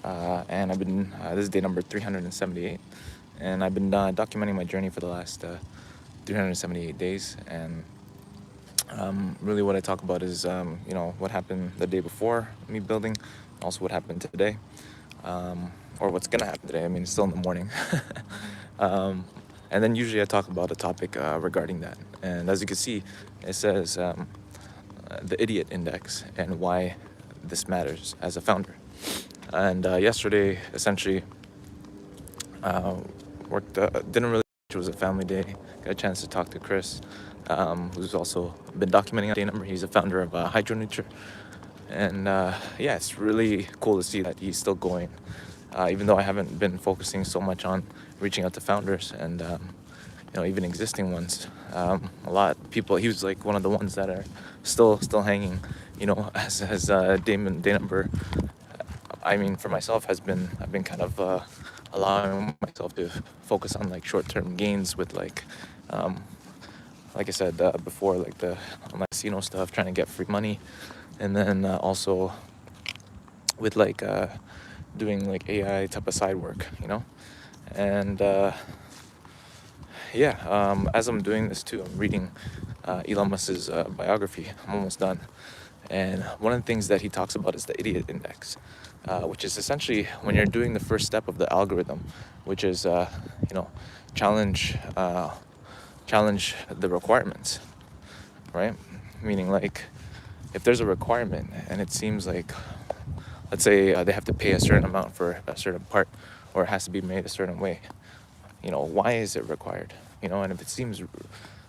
and I've been this is day number 378, and I've been documenting my journey for the last 378 days. And really, what I talk about is what happened the day before me building, also what happened today, or what's gonna happen today. I mean, it's still in the morning. And then usually I talk about a topic regarding that. And as you can see, it says the idiot index and why this matters as a founder. And yesterday, essentially, worked. Didn't really. It was a family day. Got a chance to talk to Chris, who's also been documenting on dayNumber. He's a founder of Hydro Nature, and yeah, it's really cool to see that he's still going. Even though I haven't been focusing so much on reaching out to founders and even existing ones, a lot of people. He was like one of the ones that are still hanging. As dayNumber. I mean, for myself, I've been kind of allowing myself to focus on like short-term gains with like I said before, like the casino stuff, trying to get free money, and then also with like doing like AI type of side work, and as I'm doing this too, I'm reading Elon Musk's biography. I'm almost done. And one of the things that he talks about is the idiot index, which is essentially when you're doing the first step of the algorithm, which is, challenge the requirements, right? Meaning like if there's a requirement and it seems like, let's say they have to pay a certain amount for a certain part, or it has to be made a certain way, why is it required? And if it seems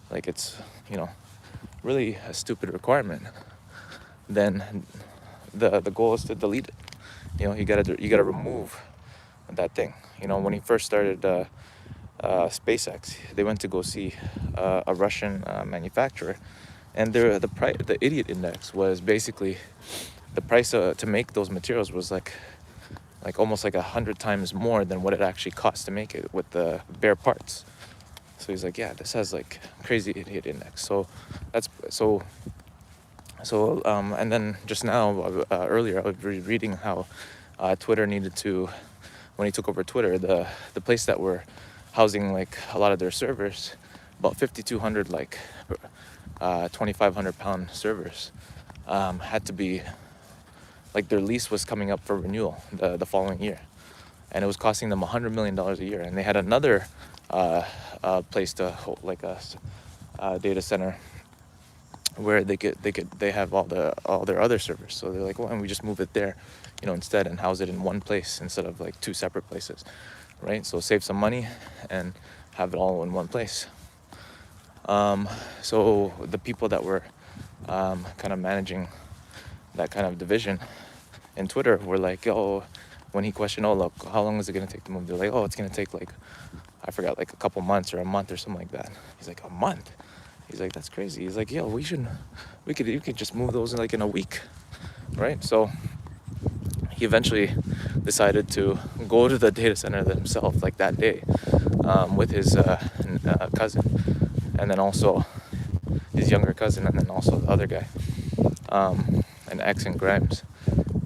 like it's, really a stupid requirement, then the goal is to delete it. You gotta remove that thing. When he first started SpaceX, they went to go see a Russian manufacturer, and the idiot index was basically the price to make those materials was like almost like 100 times more than what it actually cost to make it with the bare parts. So he's like, yeah, this has like crazy idiot index. And then just now, earlier, I was reading how Twitter needed to, when he took over Twitter, the place that were housing like a lot of their servers, about 5,200 like 2,500 pound servers, had to be, like their lease was coming up for renewal the following year, and it was costing them $100 million a year. And they had another place to hold like a data center where they have all their other servers. So they're like, well, and we just move it there, instead, and house it in one place instead of like two separate places, right? So save some money and have it all in one place. So the people that were kind of managing that kind of division in Twitter were like, oh, when he questioned, oh, look, how long is it going to take to move? They're like, oh, it's going to take like, I forgot, like a couple months or a month or something like that. He's like, a month? He's like, that's crazy. He's like, yo, we could just move those in a week, right? So he eventually decided to go to the data center himself, like that day, with his cousin, and then also his younger cousin, and then also the other guy, an ex in Grimes.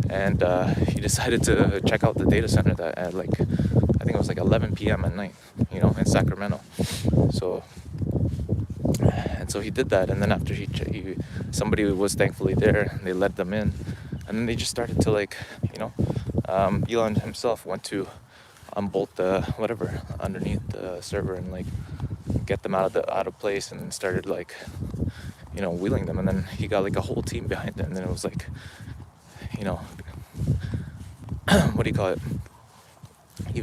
And he decided to check out the data center that at like, I think it was like 11 p.m. at night, in Sacramento. So he did that, and then after somebody was thankfully there, and they let them in, and then they just started to like, Elon himself went to unbolt the whatever underneath the server and like get them out of place, and started like, wheeling them, and then he got like a whole team behind it, and then it was like, what do you call it? He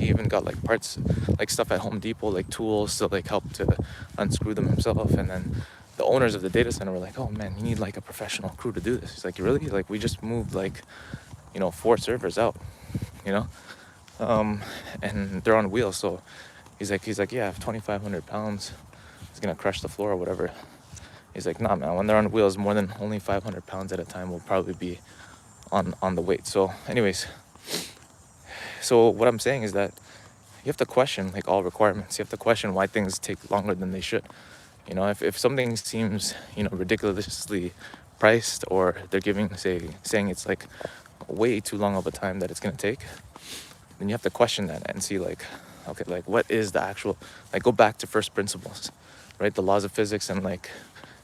even got like parts, like stuff at Home Depot, like tools to like help to unscrew them himself. And then the owners of the data center were like, oh man, you need like a professional crew to do this. He's like, really? Like, we just moved like 4 servers out, and they're on wheels. So he's like, yeah, if 2,500 pounds is gonna crush the floor or whatever. He's like, nah, man, when they're on wheels, more than only 500 pounds at a time will probably be on the weight. So anyways, so what I'm saying is that you have to question like all requirements. You have to question why things take longer than they should. If something seems, ridiculously priced, or they're saying it's like way too long of a time that it's going to take, then you have to question that and see like, okay, like what is the actual, like go back to first principles, right? The laws of physics, and like,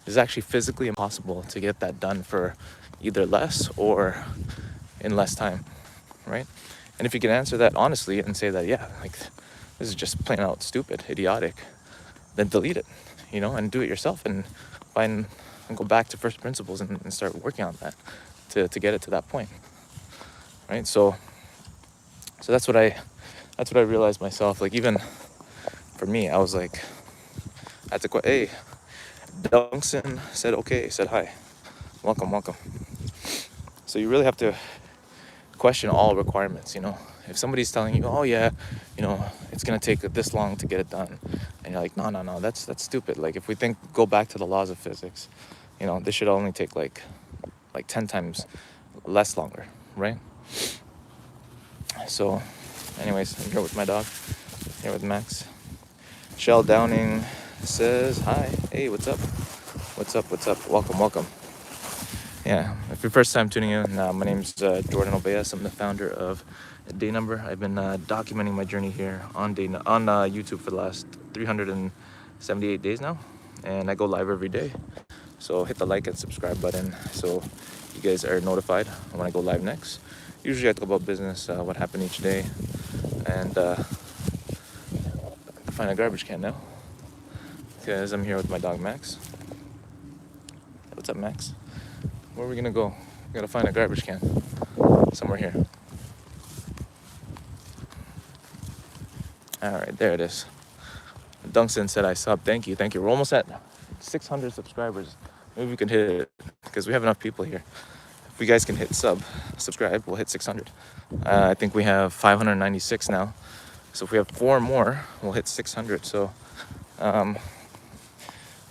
is it actually physically impossible to get that done for either less or in less time, right? And if you can answer that honestly and say that, yeah, like this is just plain out stupid, idiotic, then delete it, and do it yourself and find and go back to first principles and start working on that to get it to that point, right? So that's what I realized myself. Like even for me, I was like, I had to hey, Dunkson said okay, said hi, welcome. So you really have to question all requirements. If somebody's telling you, oh yeah, it's gonna take this long to get it done, and you're like, no, that's stupid. Like if we go back to the laws of physics, this should only take like 10 times less longer, right? So anyways, I'm here with my dog, here with Max. Shell Downing says hi. Hey, what's up? Welcome. Yeah, if your first time tuning in, my name's Jordan Obeas. I'm the founder of dayNumber. I've been documenting my journey here on YouTube for the last 378 days now, and I go live every day. So hit the like and subscribe button so you guys are notified when I go live next. Usually I talk about business, what happened each day, and find a garbage can now because I'm here with my dog Max. What's up, Max? Where are we gonna go? We gotta find a garbage can somewhere here. All right, there it is. Dunkson said I sub. Thank you. We're almost at 600 subscribers. Maybe we can hit it because we have enough people here. If you guys can hit subscribe, we'll hit 600. I think we have 596 now. So if we have 4 more, we'll hit 600. So,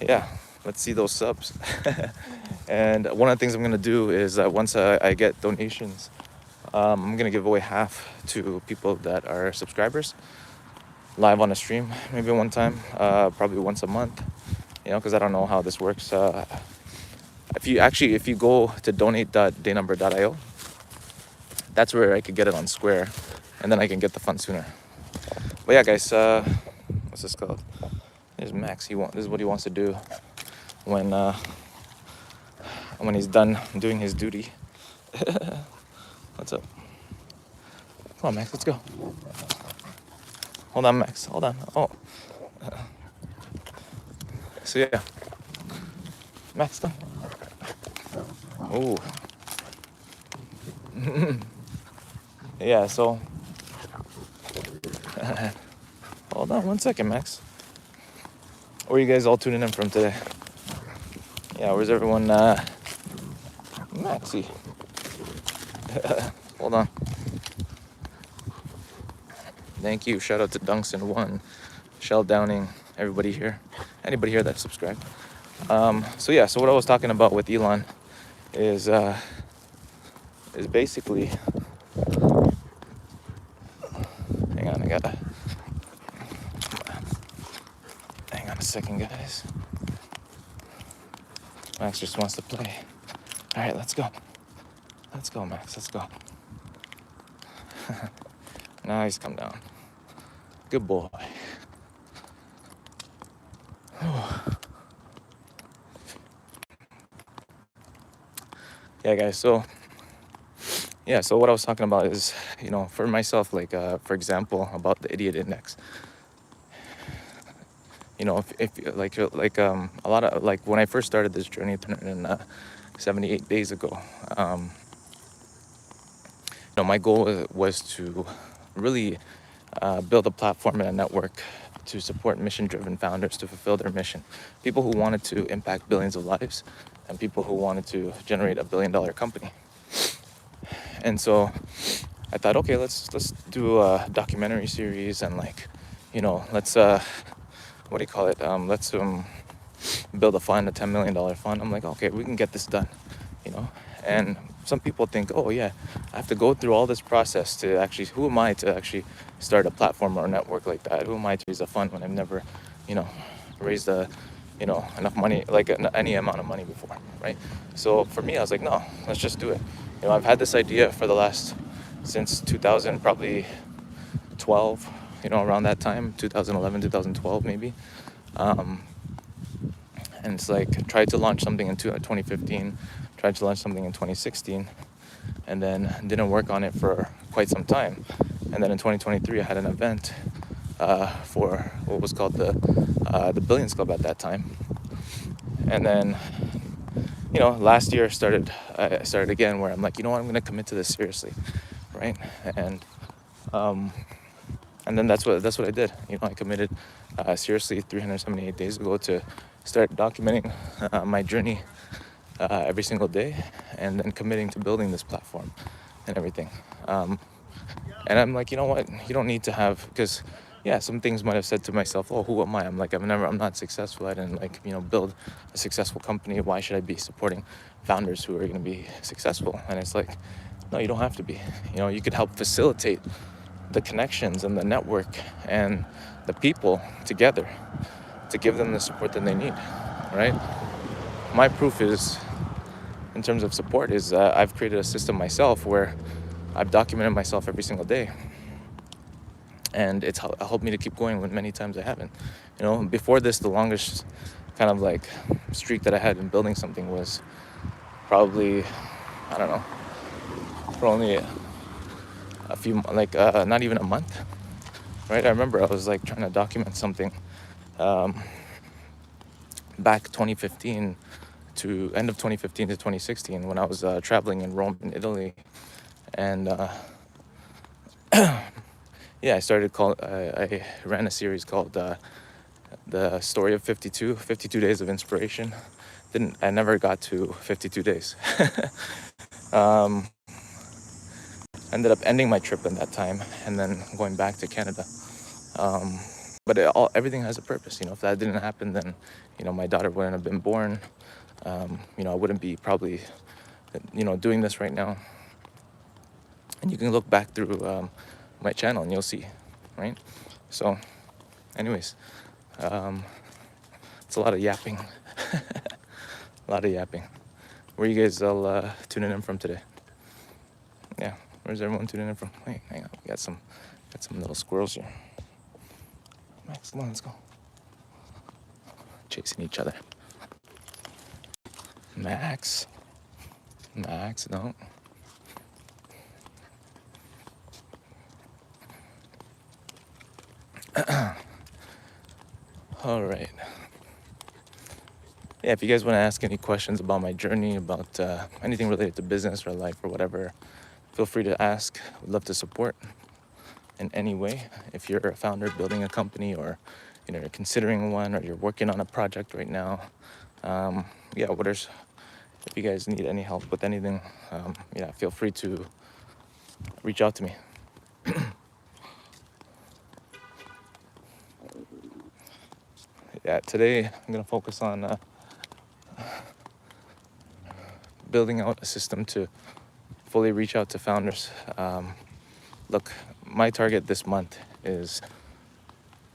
yeah, let's see those subs. And one of the things I'm gonna do is once I get donations, I'm gonna give away half to people that are subscribers, live on a stream, maybe one time, probably once a month. Because I don't know how this works. If you go to donate.daynumber.io, that's where I could get it on Square, and then I can get the fund sooner. But yeah, guys, what's this called? There's Max. This is what he wants to do when he's done doing his duty. What's up? Come on, Max. Let's go. Hold on, Max. Hold on. Oh. So yeah, Max, come. Oh. Yeah. So. Hold on 1 second, Max. Where are you guys all tuning in from today? Yeah, where's everyone? Maxie. Hold on. Thank you. Shout out to Dunkson1, Shell Downing, everybody here. Anybody here that subscribed. So what I was talking about with Elon is basically, hang on a second, guys. Max just wants to play. All right, let's go, Max, let's go. Now he's come down. Good boy. Yeah, guys, so what I was talking about is, for myself, like, for example, about the idiot index. If a lot of, like, when I first started this journey 378 days ago, my goal was to really build a platform and a network to support mission-driven founders to fulfill their mission. People who wanted to impact billions of lives and people who wanted to generate $1 billion company. And so I thought, okay, let's do a documentary series and let's what do you call it? Let's build a fund, a $10 million fund. I'm like, okay, we can get this done, And some people think, oh yeah, I have to go through all this process to actually, who am I to actually start a platform or a network like that? Who am I to raise a fund when I've never, raised enough money, like any amount of money before, right? So for me, I was like, no, let's just do it. I've had this idea for the last, since 2000, probably 12, around that time, 2011, 2012 maybe. And it's like, tried to launch something in 2015, tried to launch something in 2016, and then didn't work on it for quite some time. And then in 2023, I had an event for what was called the Billions Club at that time. And then, last year I started again, where I'm like, I'm going to commit to this seriously, right? And then that's what I did. I committed seriously 378 days ago to start documenting my journey every single day, and then committing to building this platform and everything. And I'm like, you know what? You don't need to have, because some things might have said to myself, oh, who am I? I'm like, I'm not successful. I didn't build a successful company. Why should I be supporting founders who are going to be successful? And it's like, no, you don't have to be. You could help facilitate the connections and the network and the people together to give them the support that they need, right? My proof is, in terms of support, is I've created a system myself where I've documented myself every single day, and it's helped me to keep going when many times I haven't. Before this, the longest kind of like streak that I had in building something was probably, I don't know, for only a few, not even a month, right? I remember I was like trying to document something back 2015 to end of 2015 to 2016, when I was traveling in Rome in Italy. And I ran a series called the story of 52 days of inspiration. I never got to 52 days. Ended up ending my trip in that time and then going back to Canada. But everything has a purpose. If that didn't happen, then my daughter wouldn't have been born. I wouldn't be probably doing this right now. And you can look back through my channel and you'll see, right? So anyways, it's a lot of yapping. A lot of yapping. Where are you guys all tuning in from today? Yeah, where's everyone tuning in from? Wait, hang on, we got some little squirrels here. Max, come on, let's go. Chasing each other. Max, no. All right. Yeah, if you guys want to ask any questions about my journey, about anything related to business or life or whatever, feel free to ask. Would love to support in any way. If you're a founder building a company, or you're considering one, or you're working on a project right now, if you guys need any help with anything, feel free to reach out to me. Today I'm gonna focus on building out a system to fully reach out to founders. Look, my target this month is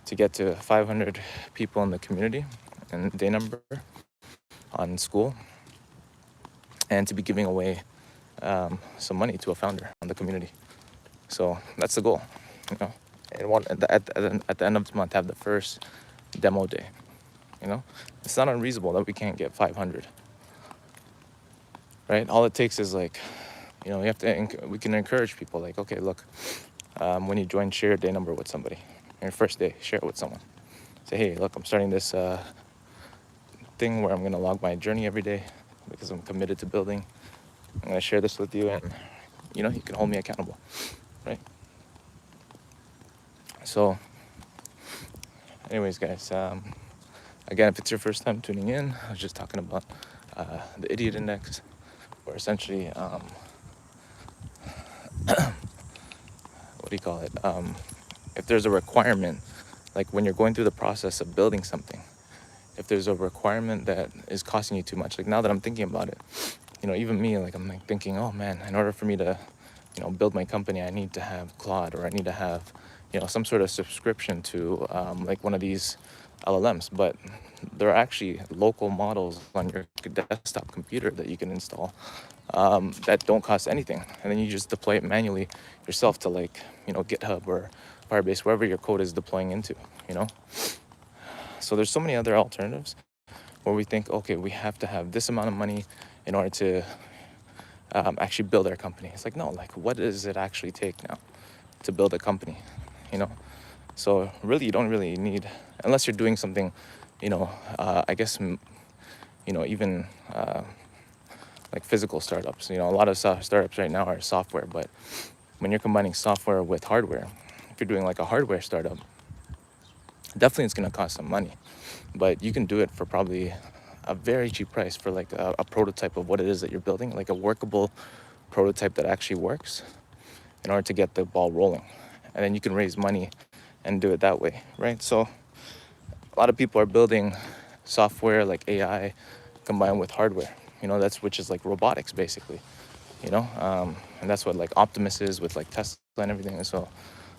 to get to 500 people in the community and dayNumber on school, and to be giving away some money to a founder on the community. So that's the goal, And at the end of the month, have the first demo day. It's not unreasonable that we can't get 500, right? All it takes is we can encourage people, like, okay, look, when you join, share your dayNumber with somebody. Your first day, share it with someone. Say, hey, look, I'm starting this thing where I'm going to log my journey every day because I'm committed to building. I'm going to share this with you, and you can hold me accountable, right? So anyways, guys, again, if it's your first time tuning in, I was just talking about the idiot index, where essentially what do you call it, if there's a requirement, like when you're going through the process of building something, if there's a requirement that is costing you too much, like now that I'm thinking about it, even me, I'm thinking, oh man, in order for me to build my company, I need to have Claude, or I need to have some sort of subscription to like one of these LLMs. But there are actually local models on your desktop computer that you can install that don't cost anything, and then you just deploy it manually yourself to like, GitHub or Firebase, wherever your code is deploying into, So there's so many other alternatives where we think, okay, we have to have this amount of money in order to actually build our company. It's like, no, like, what does it actually take now to build a company, So really, you don't really need, unless you're doing something, I guess, even like physical startups. A lot of startups right now are software, but when you're combining software with hardware, if you're doing like a hardware startup, definitely it's going to cost some money, but you can do it for probably a very cheap price for like a prototype of what it is that you're building, like a workable prototype that actually works in order to get the ball rolling. And then you can raise money and do it that way, right? So a lot of people are building software like AI combined with hardware, which is like robotics basically, and that's what like Optimus is with like Tesla and everything. And so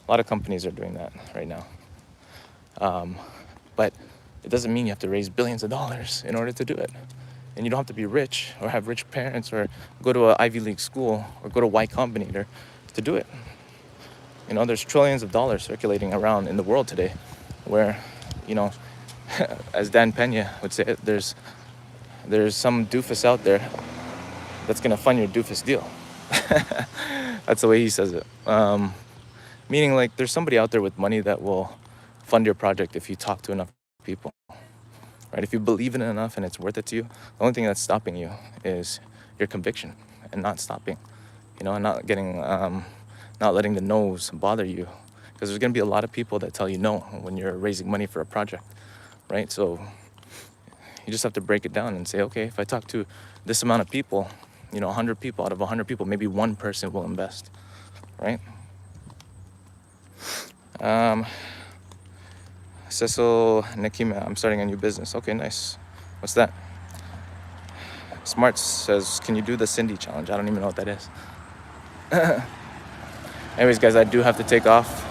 a lot of companies are doing that right now. But it doesn't mean you have to raise billions of dollars in order to do it. And you don't have to be rich or have rich parents or go to an Ivy League school or go to Y Combinator to do it. There's trillions of dollars circulating around in the world today where, as Dan Pena would say, there's some doofus out there that's going to fund your doofus deal. That's the way he says it. Meaning like there's somebody out there with money that will fund your project if you talk to enough people, right? If you believe in it enough and it's worth it to you, the only thing that's stopping you is your conviction and not stopping, and not getting, not letting the no's bother you, because there's going to be a lot of people that tell you no when you're raising money for a project, right? So you just have to break it down and say, okay, if I talk to this amount of people, 100 people, out of 100 people, maybe one person will invest, right? Cecil Nikima, I'm starting a new business. Okay, nice. What's that? Smart says, can you do the Cindy challenge? I don't even know what that is. Anyways, guys, I do have to take off.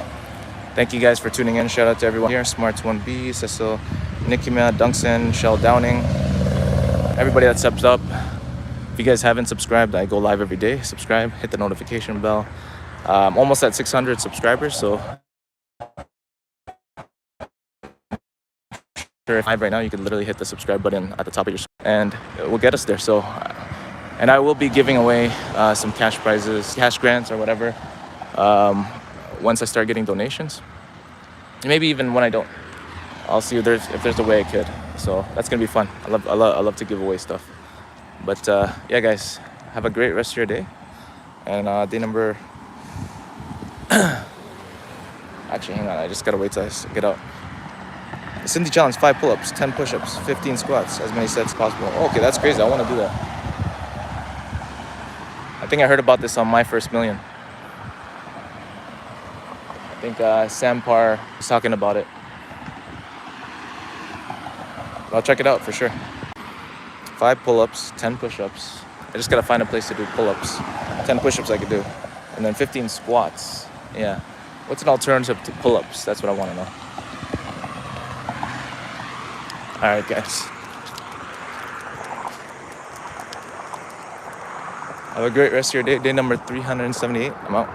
Thank you guys for tuning in. Shout out to everyone here. Smarts 1B, Cecil Nikima, Dunkson, Shell Downing, everybody that subs up. If you guys haven't subscribed, I go live every day. Subscribe, hit the notification bell. Almost at 600 subscribers, so live right now, you can literally hit the subscribe button at the top of your screen and it will get us there. So, and I will be giving away some cash prizes, cash grants or whatever, once I start getting donations. Maybe even when I don't, I'll see if there's a way I could. So that's gonna be fun. I love to give away stuff. But yeah, guys, have a great rest of your day. And dayNumber. Actually, hang on. I just gotta wait till I get out. The Cindy challenge: 5 pull-ups, 10 push-ups, 15 squats, as many sets as possible. Oh, okay, that's crazy. I want to do that. I think I heard about this on My First Million. I think Sam Parr was talking about it. I'll check it out for sure. 5 pull-ups, 10 push-ups. I just gotta find a place to do pull-ups. 10 push-ups I could do, and then 15 squats. Yeah. What's an alternative to pull-ups? That's what I want to know. All right, guys. Have a great rest of your day. Day number 378. I'm out.